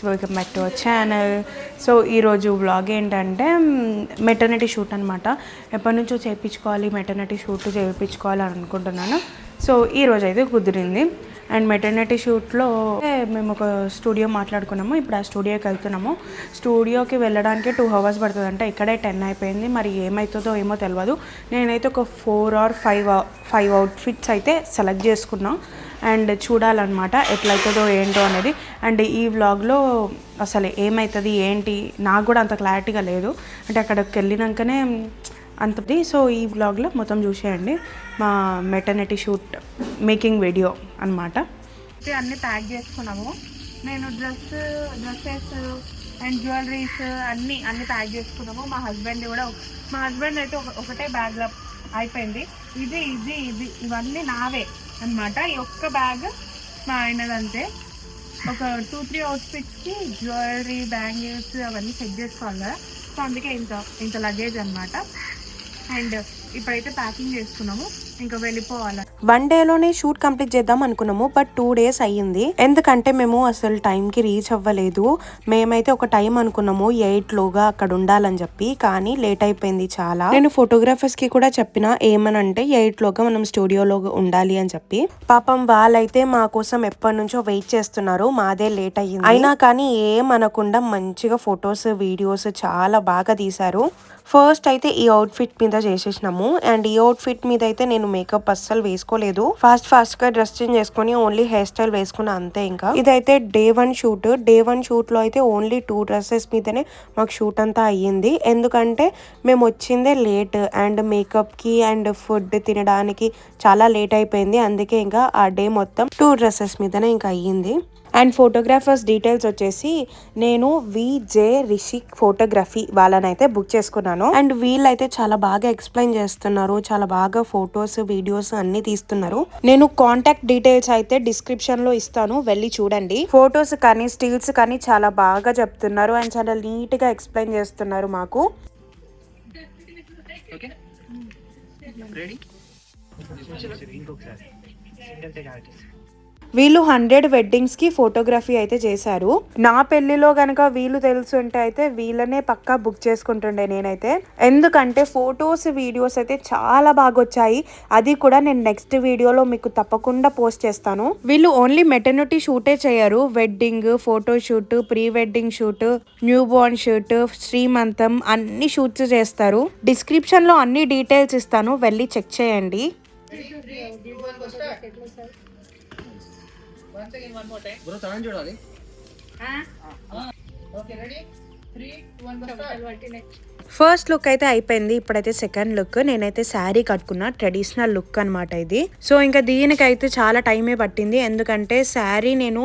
Welcome back to our channel. So ఈరోజు vlog ఏంటంటే maternity shoot అనమాట. ఎప్పటి నుంచో చేయించుకోవాలి, మెటర్నిటీ షూట్ చేయించుకోవాలి అని అనుకుంటున్నాను. సో ఈరోజు అయితే కుదిరింది. అండ్ మెటర్నిటీ షూట్లో మేము ఒక స్టూడియో మాట్లాడుకున్నాము. ఇప్పుడు ఆ స్టూడియోకి వెళ్తున్నాము. స్టూడియోకి వెళ్ళడానికి 2 hours పడుతుందంట. ఇక్కడే 10 అయిపోయింది. మరి ఏమవుతుందో ఏమో తెలియదు. నేనైతే ఒక 4 or 5 అవుట్ఫిట్స్ అయితే సెలెక్ట్ చేసుకున్నాం. అండ్ చూడాలన్నమాట ఎట్లయితుందో ఏంటో అనేది. అండ్ ఈ వ్లాగ్లో అసలు ఏమవుతుంది ఏంటి నాకు కూడా అంత క్లారిటీగా లేదు. అంటే అక్కడికి వెళ్ళినాకనే అంతది. సో ఈ వ్లాగ్లో మొత్తం చూసేయండి. మా మెటర్నిటీ షూట్ మేకింగ్ వీడియో అనమాట. అన్నీ ప్యాక్ చేసుకున్నాము. నేను డ్రెస్సెస్ అండ్ జ్యువెలరీస్ అన్నీ ప్యాక్ చేసుకున్నాము. మా హస్బెండ్ అయితే ఒకటే బ్యాగ్లో అయిపోయింది. ఇది ఇవన్నీ నావే అనమాట. ఈ ఒక్క బ్యాగ్ మా ఆయనదంతే. ఒక 2-3 అవుట్ఫిట్స్కి జ్యువెలరీ, బ్యాంగిల్స్ అవన్నీ సెట్ చేసుకోవాలి కదా. సో అందుకే ఇంత లగేజ్ అనమాట. అండ్ ఇప్పుడైతే ప్యాకింగ్ చేసుకున్నాము, ఇంకా వెళ్ళిపోవాలి. 1 dayలోనే షూట్ కంప్లీట్ చేద్దాం అనుకున్నాము. బట్ 2 days అయ్యింది. ఎందుకంటే మేము అసలు టైంకి రీచ్ అవ్వలేదు. మేమైతే ఒక టైం అనుకున్నాము 8 లోగా అక్కడ ఉండాలని చెప్పి, కానీ లేట్ అయిపోయింది చాలా. నేను ఫోటోగ్రాఫర్స్ కి కూడా చెప్పిన ఏమనంటే 8 లోగా మనం స్టూడియోలో ఉండాలి అని చెప్పి. పాపం వాళ్ళైతే మా కోసం ఎప్పటి నుంచో వెయిట్ చేస్తున్నారు. మాదే లేట్ అయ్యింది. అయినా కానీ ఏమనకుండా మంచిగా ఫొటోస్, వీడియోస్ చాలా బాగా తీశారు. ఫస్ట్ అయితే ఈ అవుట్ఫిట్ మీద చేసేసినాము. అండ్ ఈ అవుట్ఫిట్ మీద అయితే నేను మేకప్ అస్సలు వేసుకోలేదు. ఫాస్ట్ గా డ్రెస్ చేంజ్ చేసుకుని ఓన్లీ హెయిర్ స్టైల్ వేసుకున్నా అంతే. ఇంకా ఇదైతే డే 1 షూట్. డే 1 షూట్ లో అయితే ఓన్లీ 2 dresses మీదనే మాకు షూట్ అంతా అయ్యింది. ఎందుకంటే మేము వచ్చిందే లేట్ అండ్ మేకప్ కి అండ్ ఫుడ్ తినడానికి చాలా లేట్ అయిపోయింది. అందుకే ఇంకా ఆ డే మొత్తం 2 dresses మీదనే ఇంకా అయ్యింది. అండ్ ఫోటోగ్రాఫర్స్ డీటెయిల్స్ వచ్చేసి నేను విజే రిషిక్ ఫోటోగ్రఫీ వాళ్ళనైతే బుక్ చేసుకున్నాను. అండ్ వీళ్ళైతే చాలా బాగా ఎక్స్ప్లెయిన్ చేస్తున్నారు. చాలా బాగా ఫొటోస్, వీడియోస్ అన్ని తీస్తున్నారు. నేను కాంటాక్ట్ డీటెయిల్స్ అయితే డిస్క్రిప్షన్ లో ఇస్తాను, వెళ్ళి చూడండి. ఫొటోస్ కానీ స్టిల్స్ కానీ చాలా బాగా చెప్తున్నారు అండ్ చాలా నీట్ గా ఎక్స్ప్లెయిన్ చేస్తున్నారు మాకు. వీళ్ళు 100 వెడ్డింగ్స్ కి ఫోటోగ్రఫీ అయితే చేశారు. నా పెళ్లిలో గనక వీళ్ళు తెలుసుంటే అయితే వీళ్ళనే పక్కా బుక్ చేసుకుంటుండే నేనైతే. ఎందుకంటే ఫొటోస్, వీడియోస్ అయితే చాలా బాగా వచ్చాయి. అది కూడా నేను నెక్స్ట్ వీడియోలో మీకు తప్పకుండా పోస్ట్ చేస్తాను. వీళ్ళు ఓన్లీ మెటర్నిటీ షూటే చేయరు. Wedding, photo shoot, pre wedding shoot, new Born shoot, శ్రీమంతం అన్ని షూట్స్ చేస్తారు. డిస్క్రిప్షన్ లో అన్ని డీటెయిల్స్ ఇస్తాను, వెళ్ళి చెక్ చేయండి. Once again, one more time. Bro, turn చూడాలి. Okay, ready? 3, 2, 1 start. First look అయితే అయిపోయింది. ఇప్పుడైతే సెకండ్ లుక్. నేనైతే శారీ కట్టుకున్నా, ట్రెడిషనల్ లుక్ అనమాట ఇది. సో ఇంకా దీనికైతే చాలా టైమే పట్టింది. ఎందుకంటే శారీ నేను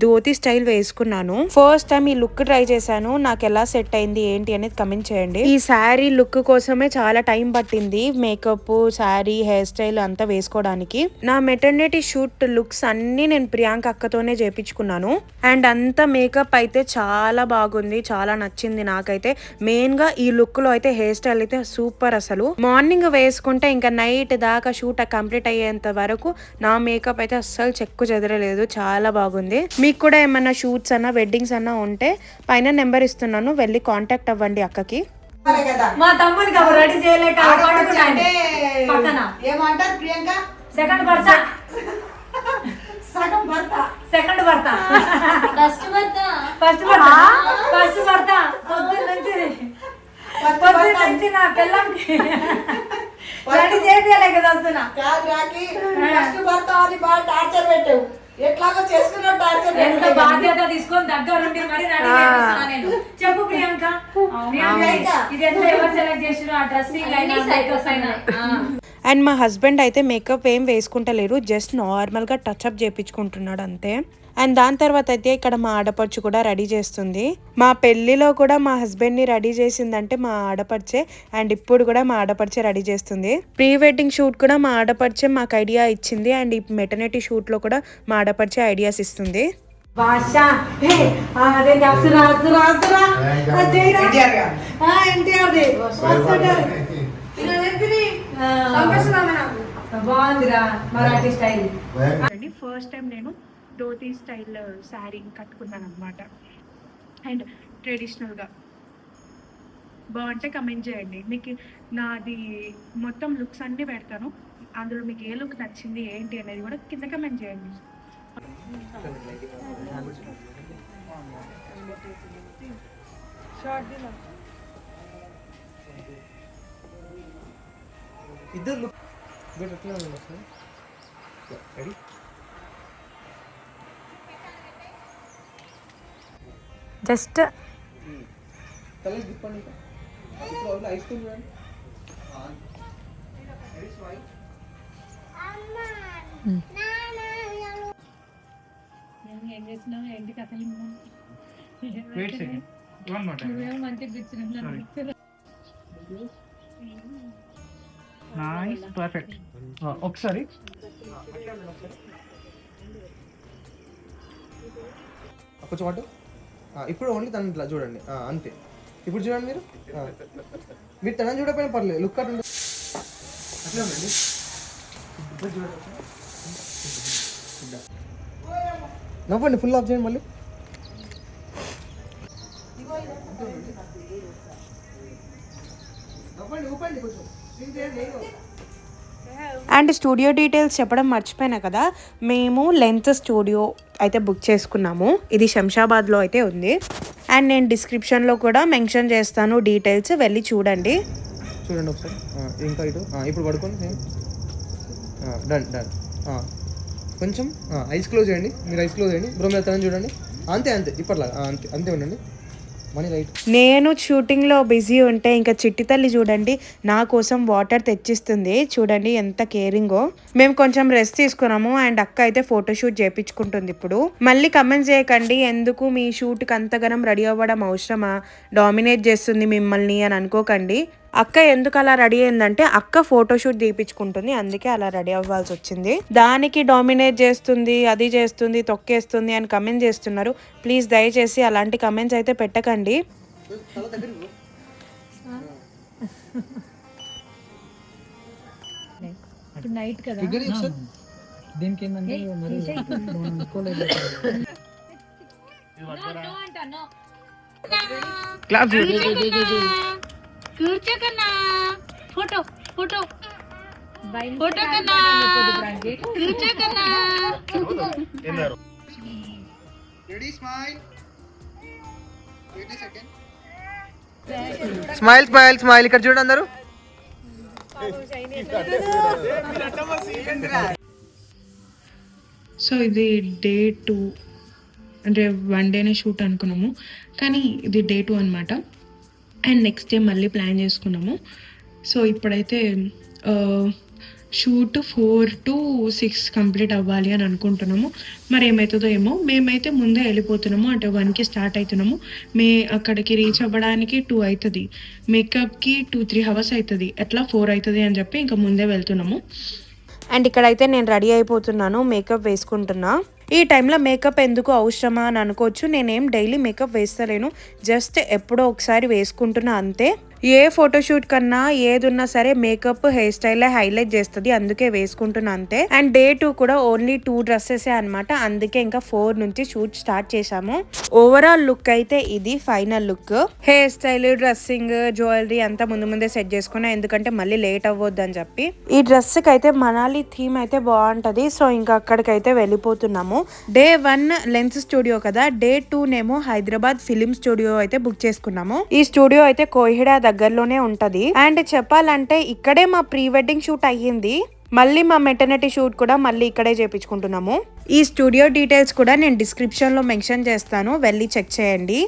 ధోతి స్టైల్ వేసుకున్నాను. ఫస్ట్ టైం ఈ లుక్ ట్రై చేశాను. నాకు ఎలా సెట్ అయింది ఏంటి అనేది కమెంట్ చేయండి. ఈ శారీ లుక్ కోసమే చాలా టైం పట్టింది. మేకప్, శారీ, హెయిర్ స్టైల్ అంతా వేసుకోవడానికి. నా మెటర్నిటీ షూట్ లుక్స్ అన్ని నేను ప్రియాంక అక్కతోనే చేపించుకున్నాను. అండ్ అంత మేకప్ అయితే చాలా బాగుంది, చాలా నచ్చింది నాకైతే. మెయిన్ గా ఈ లుక్ లో అయితే హెయిర్ స్టైల్ అయితే సూపర్. అసలు మార్నింగ్ వేసుకుంటే ఇంకా నైట్ దాకా షూట్ కంప్లీట్ అయ్యేంత వరకు నా మేకప్ అయితే అస్సలు చెక్కు చెదరలేదు. చాలా బాగుంది. మీకు కూడా ఏమన్నా షూట్స్ అన్నా, వెడ్డింగ్స్ అన్నా ఉంటే పైన నెంబర్ ఇస్తున్నాను, వెళ్ళి కాంటాక్ట్ అవ్వండి అక్కకి. మా తమ్ముడికి అప్పుడు రెడీ చేయలేక ఏమంటారు ప్రియాంక? సెకండ్ భర్త ఫస్ట్ భర్త పొద్దున్న నుంచి నా పిల్లంకి రెడీ చేయాలి కదా. వస్తున్నా ఫస్ట్ భర్త అని బాగా టార్చర్ పెట్టావు. ఎట్లాగో చేసుకున్నావు టార్చర్. ఎంత బాధ్యత తీసుకొని దగ్గరుండి మరి రెడీ చేస్తున్నా నేను. చెప్పు ప్రియాంక, ఇది ఎంత ఎవరు సెలెక్ట్ చేసిరు? ఆ డ్రెస్సింగ్ అయినా మేకప్ అయినా. అండ్ మా హస్బెండ్ అయితే మేకప్ ఏం వేసుకుంటలేరు, జస్ట్ నార్మల్ గా టచ్అప్ చేయించుకుంటున్నాడు అంతే. అండ్ దాని తర్వాత అయితే ఇక్కడ మా ఆడపడుచు కూడా రెడీ చేస్తుంది. మా పెళ్లిలో కూడా మా హస్బెండ్ ని రెడీ చేసిందంటే మా ఆడపడిచే. అండ్ ఇప్పుడు కూడా మా ఆడపడిచే రెడీ చేస్తుంది. ప్రీ వెడ్డింగ్ షూట్ కూడా మా ఆడపడిచే మాకు ఐడియా ఇచ్చింది. అండ్ ఈ మెటర్నిటీ షూట్ లో కూడా మా ఆడపడిచే ఐడియాస్ ఇస్తుంది. ఫస్ట్ టైం నేను ధోతి స్టైల్ శారీ కట్టుకున్నాను అనమాట. అండ్ ట్రెడిషనల్గా బాగుంటే కమెంట్ చేయండి. మీకు నాది మొత్తం లుక్స్ అన్నీ పెడతాను, అందులో మీకు ఏ లుక్ నచ్చింది ఏంటి అనేది కూడా కింద కమెంట్ చేయండి. ఇద్దరు రెడీ జస్ట్ తల తిప్పండి. ఇప్పుడు ఐస్ క్రీమ్ చూడండి. ఏం చేసినావు ఏంటి కథలు Wait a second. One more time. నువ్వేమో మంచిగా కూర్చున్నావు. Nice. Perfect. ఒకసారి కొంచెం అటు. ఇప్పుడు ఓన్లీ తను ఇట్లా చూడండి. అంతే. ఇప్పుడు చూడండి మీరు. మీరు తనని చూడకపోయినా పర్లేదు, లుక్ అటు అట్లా ఉండండి. ఇప్పుడు చూడండి. నవ్వండి, ఫుల్ ఆఫ్ చేయండి మళ్ళీ. నవ్వండి, ఊపండి కొంచెం. అండ్ స్టూడియో డీటెయిల్స్ చెప్పడం మర్చిపోయినా కదా, మేము లెన్స్ స్టూడియో అయితే బుక్ చేసుకున్నాము. ఇది శంషాబాద్లో అయితే ఉంది. అండ్ నేను డిస్క్రిప్షన్లో కూడా మెన్షన్ చేస్తాను డీటెయిల్స్, వెళ్ళి చూడండి. చూడండి ఒకసారి. ఇంకా ఇటు. ఇప్పుడు పడుకోండి. Done done. కొంచెం ఐస్ క్లోజ్ చేయండి. మీరు ఐస్ క్లోజ్ చేయండి. బ్రో మీరు తనని చూడండి. అంతే అంతే, ఇప్పటిలాగా అంతే అంతే ఉండండి. Money right. నేను షూటింగ్లో బిజీ ఉంటే ఇంకా చిట్టి తల్లి చూడండి నా కోసం వాటర్ తెచ్చిస్తుంది. చూడండి ఎంత కేరింగో. మేము కొంచెం రెస్ట్ తీసుకున్నాము అండ్ అక్క అయితే ఫోటోషూట్ చేయించుకుంటుంది. ఇప్పుడు మళ్ళీ కమెంట్ చేయకండి, ఎందుకు మీ షూట్కి అంతగానం రెడీ అవ్వడం అవసరమా, డామినేట్ చేస్తుంది మిమ్మల్ని అని అనుకోకండి. అక్క ఎందుకు అలా రెడీ అయిందంటే అక్క ఫోటోషూట్ తీపించుకుంటుంది, అందుకే అలా రెడీ అవ్వాల్సి వచ్చింది. దానికి డామినేట్ చేస్తుంది, అది చేస్తుంది, తొక్కేస్తుంది అని కమెంట్ చేస్తున్నారు. ప్లీజ్ దయచేసి అలాంటి కమెంట్స్ అయితే పెట్టకండి. నైట్ కదా దీనికి ఏంటంటే క్లాస్ కూర్చోకన్నా ఫోటో ఫోటో ఫోటో కన్నా కూర్చోకన్నా. Ready smile. Smile smile smile. ఇక్కడ చూడండి అందరూ. సో ఇది డే 2, అంటే 1 డేనే షూట్ అనుకున్నాము, కానీ ఇది డే 2 అనమాట. అండ్ నెక్స్ట్ డే మళ్ళీ ప్లాన్ చేసుకున్నాము. సో ఇప్పుడైతే షూట్ 4 to 6 కంప్లీట్ అవ్వాలి అని అనుకుంటున్నాము. మరి ఏమవుతుందో ఏమో. మేమైతే ముందే వెళ్ళిపోతున్నాము, అంటే 1కి స్టార్ట్ అవుతున్నాము. అక్కడికి రీచ్ అవ్వడానికి 2 అవుతుంది, మేకప్కి 2-3 hours అవుతుంది, ఎట్లా 4 అవుతుంది అని చెప్పి ఇంకా ముందే వెళ్తున్నాము. అండ్ ఇక్కడైతే నేను రెడీ అయిపోతున్నాను, మేకప్ వేసుకుంటున్నా. ఈ టైంలో మేకప్ ఎందుకు అవసరమా అని అనుకోవచ్చు. నేనేం డైలీ మేకప్ వేస్తలేను, జస్ట్ ఎప్పుడో ఒకసారి వేసుకుంటున్నా అంతే. ఏ ఫోటోషూట్ కన్నా ఏది ఉన్నా సరే మేకప్ హెయిర్ స్టైల్ హైలైట్ చేస్తుంది, అందుకే వేసుకుంటున్నా అంతే. అండ్ డే 2 కూడా ఓన్లీ 2 dresses అనమాట, అందుకే ఇంకా 4 నుంచి షూట్ స్టార్ట్ చేసాము. ఓవరాల్ లుక్ అయితే ఇది final look. Hair style, dressing, jewellery అంతా ముందే సెట్ చేసుకున్నా, ఎందుకంటే మళ్ళీ లేట్ అవ్వద్దు అని చెప్పి. ఈ డ్రెస్ కి అయితే మనాలి థీమ్ అయితే బాగుంటది. సో ఇంకా అక్కడికైతే వెళ్ళిపోతున్నాము. డే 1 లెన్స్ స్టూడియో కదా, డే 2 నేమో హైదరాబాద్ ఫిలిం స్టూడియో అయితే బుక్ చేసుకున్నాము. ఈ స్టూడియో అయితే కోహిడా దగ్గరలోనే ఉంటది. అండ్ చెప్పాలంటే ఇక్కడే మా ప్రీ వెడ్డింగ్ షూట్ అయ్యింది. మళ్ళీ మా మెటర్నిటీ షూట్ కూడా మళ్ళీ ఇక్కడే చేపించుకుంటున్నాము. ఈ స్టూడియో డీటెయిల్స్ కూడా నేను డిస్క్రిప్షన్ లో మెన్షన్ చేస్తాను, వెళ్ళి చెక్ చేయండి.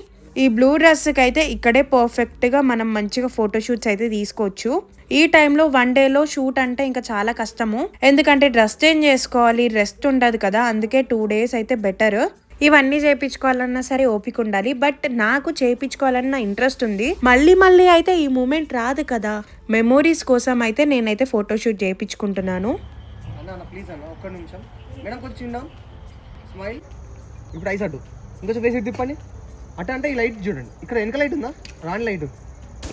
ఈ బ్లూ డ్రెస్కి అయితే ఇక్కడే పర్ఫెక్ట్గా మనం మంచిగా ఫోటోషూట్స్ అయితే తీసుకోవచ్చు. ఈ టైంలో 1 డేలో షూట్ అంటే ఇంకా చాలా కష్టము, ఎందుకంటే డ్రెస్ చేంజ్ చేసుకోవాలి, రెస్ట్ ఉండదు కదా, అందుకే 2 days అయితే బెటర్. ఇవన్నీ చేయించుకోవాలన్నా సరే ఓపిక ఉండాలి, బట్ నాకు చేయించుకోవాలన్న ఇంట్రెస్ట్ ఉంది. మళ్ళీ అయితే ఈ మూమెంట్ రాదు కదా, మెమోరీస్ కోసం అయితే నేనైతే ఫోటోషూట్ చేయించుకుంటున్నాను. అన్న ప్లీజ్ అన్న ఒక్క నిమిషం. మేడం కొంచెం చిన్న స్మైల్. ఇప్పుడు ఐస్ అటు ఇంకొంచెం వేసి తిప్పండి. అట అంటే ఈ లైట్ చూడండి, ఇక్కడ వెనక లైట్ ఉందా, రాని లైట్.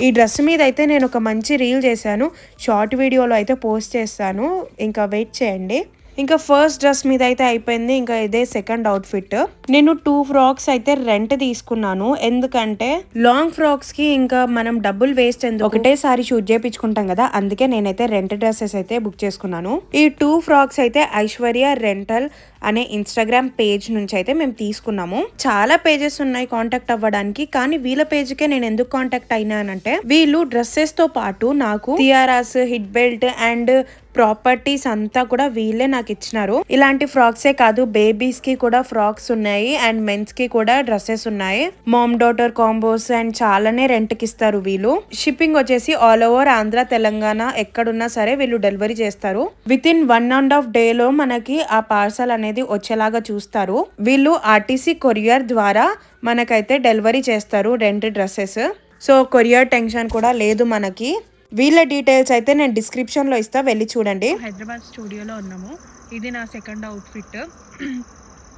ఈ డ్రెస్ మీద అయితే నేను ఒక మంచి రీల్ చేశాను, షార్ట్ వీడియోలో అయితే పోస్ట్ చేస్తాను, ఇంకా వెయిట్ చేయండి. ఇంకా ఫస్ట్ డ్రెస్ మీద అయితే అయిపోయింది. ఇంకా ఇదే సెకండ్ అవుట్ఫిట్. నేను 2 ఫ్రాక్స్ అయితే రెంట్ తీసుకున్నాను. ఎందుకంటే లాంగ్ ఫ్రాక్స్ కి ఇంకా మనం డబ్బులు వేస్ట్ ఎందుకు, ఒకటేసారి షూట్ చేయించుకుంటాం కదా, అందుకే నేనైతే రెంట్ డ్రెస్సెస్ అయితే బుక్ చేసుకున్నాను. ఈ 2 ఫ్రాక్స్ అయితే ఐశ్వర్య రెంటల్ అనే ఇన్స్టాగ్రామ్ పేజ్ నుంచి అయితే మేము తీసుకున్నాము. చాలా పేజెస్ ఉన్నాయి కాంటాక్ట్ అవ్వడానికి, కానీ వీళ్ళ పేజ్ కే నేను ఎందుకు కాంటాక్ట్ అయినానంటే వీళ్ళు డ్రెస్సెస్ తో పాటు నాకు టియారాస్, హిట్ బెల్ట్ అండ్ ప్రాపర్టీస్ అంతా కూడా వీళ్ళే నాకు ఇచ్చినారు. ఇలాంటి ఫ్రాక్సే కాదు, బేబీస్ కి కూడా ఫ్రాక్స్ ఉన్నాయి అండ్ మెన్స్ కి కూడా డ్రెస్సెస్ ఉన్నాయి. మామ్ డాటర్ కాంబోస్ అండ్ చాలానే రెంట్ కి ఇస్తారు వీళ్ళు. షిప్పింగ్ వచ్చేసి ఆల్ ఓవర్ ఆంధ్ర, తెలంగాణ ఎక్కడున్నా సరే వీళ్ళు డెలివరీ చేస్తారు. విత్ ఇన్ 1.5 డే లో మనకి ఆ పార్సల్ అనేది వచ్చేలాగా చూస్తారు. వీళ్ళు ఆర్టీసీ కొరియర్ ద్వారా మనకైతే డెలివరీ చేస్తారు rent dresses. So courier tension కూడా లేదు మనకి. వీళ్ళ డీటెయిల్స్ అయితే నేను డిస్క్రిప్షన్ లో ఇస్తా, వెళ్ళి చూడండి. హైదరాబాద్ స్టూడియోలో ఉన్నాము. ఇది నా second outfit.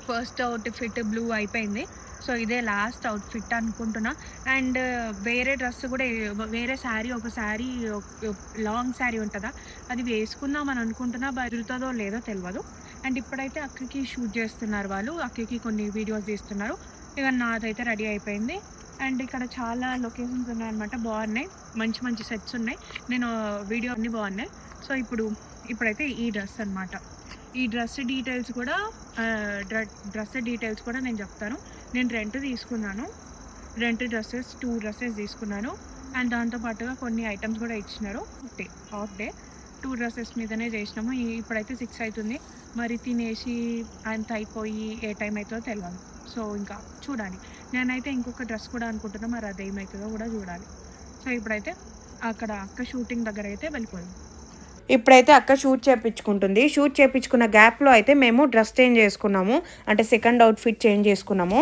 First outfit blue అయిపోయింది. సో ఇదే లాస్ట్ అవుట్ఫిట్ అనుకుంటున్నా. అండ్ వేరే డ్రెస్ కూడా, వేరే శారీ, ఒక శారీ లాంగ్ శారీ ఉంటుందా అది వేసుకుందాం అని అనుకుంటున్నా. బరుతుందో లేదో తెలియదు. అండ్ ఇప్పుడైతే అక్కకి షూట్ చేస్తున్నారు వాళ్ళు. అక్కకి కొన్ని వీడియోస్ తీస్తున్నారు. ఇక నాదైతే రెడీ అయిపోయింది. అండ్ ఇక్కడ చాలా లొకేషన్స్ ఉన్నాయన్నమాట. బాగున్నాయి, మంచి మంచి సెట్స్ ఉన్నాయి. నేను వీడియో అన్నీ బాగున్నాయి. సో ఇప్పుడైతే ఈ డ్రెస్ అనమాట. ఈ డ్రెస్ డీటెయిల్స్ కూడా నేను చెప్తాను. నేను రెంట్ తీసుకున్నాను. రెంట్ డ్రెస్సెస్ 2 డ్రెస్సెస్ తీసుకున్నాను. అండ్ దాంతోపాటుగా కొన్ని ఐటమ్స్ కూడా ఇచ్చినారు. హాఫ్ డే 2 డ్రెస్సెస్ మీదనే చేసినాము. ఇప్పుడైతే 6 అవుతుంది. మరి తినేసి అంత అయిపోయి ఏ టైం అవుతుందో తెలియదు. సో ఇంకా చూడాలి. నేనైతే ఇంకొక డ్రెస్ కూడా అనుకుంటున్నా, మరి అది ఏమవుతుందో కూడా చూడాలి. సో ఇప్పుడైతే అక్కడ అక్క షూటింగ్ దగ్గర అయితే వెళ్ళిపోయింది. ఇప్పుడైతే అక్క షూట్ చేయించుకుంటుంది. షూట్ చేయించుకున్న గ్యాప్లో అయితే మేము డ్రెస్ చేంజ్ చేసుకున్నాము, అంటే సెకండ్ అవుట్ఫిట్ చేంజ్ చేసుకున్నాము.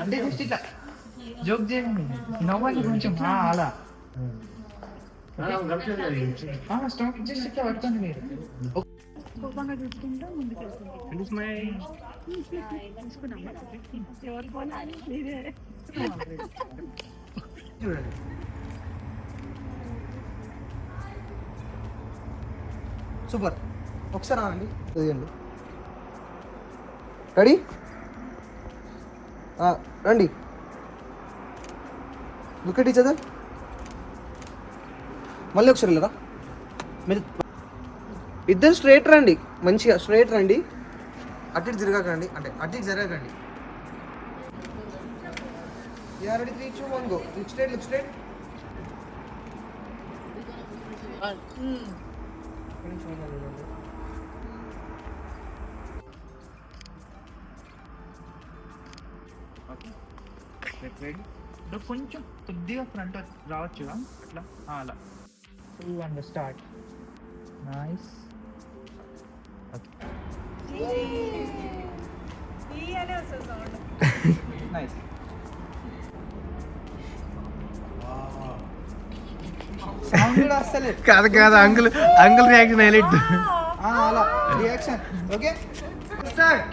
అంటే జస్ట్ ఇట్లా జోక్ చేయండి, నవ్వాలి కొంచెం అలా స్టాక్ జస్ట్ ఇట్లా పడుతుంది మీరు. చూడండి సూపర్. ఒకసారి రానండి, చదివండి. రెడీ, రండి. Look at each other. మళ్ళీ ఒకసారి వెళ్ళరా మీరు ఇద్దరు స్ట్రైట్ రండి, మంచిగా స్ట్రైట్ రండి. అటు ఇటు తిరగకండి, అంటే అటు ఇటు జరగకండి. You are ready, 3, 2, 1 go. Look straight, look straight. కొంచెం కొద్దిగా ఫ్రంట్ రావచ్చుగా అట్లా అలా. 2 and start. Nice. Nice. Sound కూడా వస్తలేదు. కాదు అంకుల్ రియాక్షన్ హైలైట్. అలా reaction. Okay start.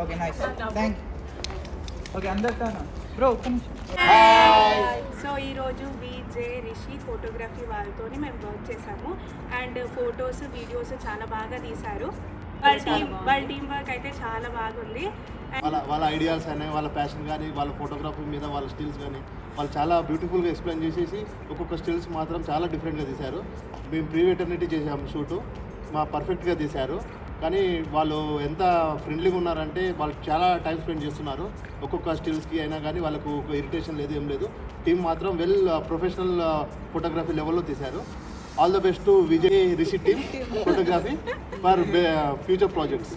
Okay nice, thank. Okay అందరితో బ్రో ఒక్క నిమిషం. సో ఈరోజు విజే రిషి ఫోటోగ్రఫీ వాళ్ళతోని మేము వర్క్ చేసాము. అండ్ ఫొటోస్, వీడియోస్ చాలా బాగా తీశారు. వాళ్ళ టీం వర్క్ అయితే చాలా బాగుంది. వాళ్ళ ఐడియాస్ కానీ, వాళ్ళ ప్యాషన్ కానీ, వాళ్ళ ఫోటోగ్రఫీ మీద వాళ్ళ స్టిల్స్ కానీ వాళ్ళు చాలా బ్యూటిఫుల్గా ఎక్స్ప్లెయిన్ చేసేసి ఒక్కొక్క స్టిల్స్ మాత్రం చాలా డిఫరెంట్గా తీశారు. మేము ప్రీ వెటర్నిటీ చేసాము షూటు, పర్ఫెక్ట్గా తీశారు. కానీ వాళ్ళు ఎంత ఫ్రెండ్లీగా ఉన్నారంటే వాళ్ళు చాలా టైం స్పెండ్ చేస్తున్నారు. ఒక్కొక్క స్టిల్స్కి అయినా కానీ వాళ్ళకు ఒక ఇరిటేషన్ లేదు, ఏం లేదు. టీం మాత్రం వెల్ ప్రొఫెషనల్ ఫోటోగ్రఫీ లెవెల్లో తీశారు. All the best to Vijay Rishi team photography for future projects.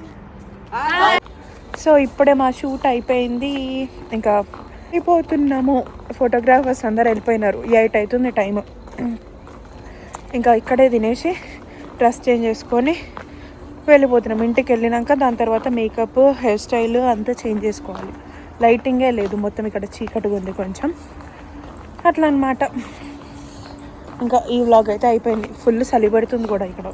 So ఇప్పుడే మా షూట్ అయిపోయింది, ఇంకా అయిపోతున్నాము. ఫోటోగ్రాఫర్స్ అందరు వెళ్ళిపోయినారు. 8 అవుతుంది టైము. ఇంకా ఇక్కడే తినేసి డ్రెస్ చేంజ్ చేసుకొని వెళ్ళిపోతున్నాం. ఇంటికి వెళ్ళినాక దాని తర్వాత మేకప్, హెయిర్ స్టైల్ అంతా చేంజ్ చేసుకోవాలి. లైటింగే లేదు, మొత్తం ఇక్కడ చీకటిగా ఉంది కొంచెం, అట్లా అన్నమాట. ఇంకా ఈ వ్లాగ్ అయితే అయిపోయింది. ఫుల్ చలి పడుతుంది కూడా ఇక్కడ.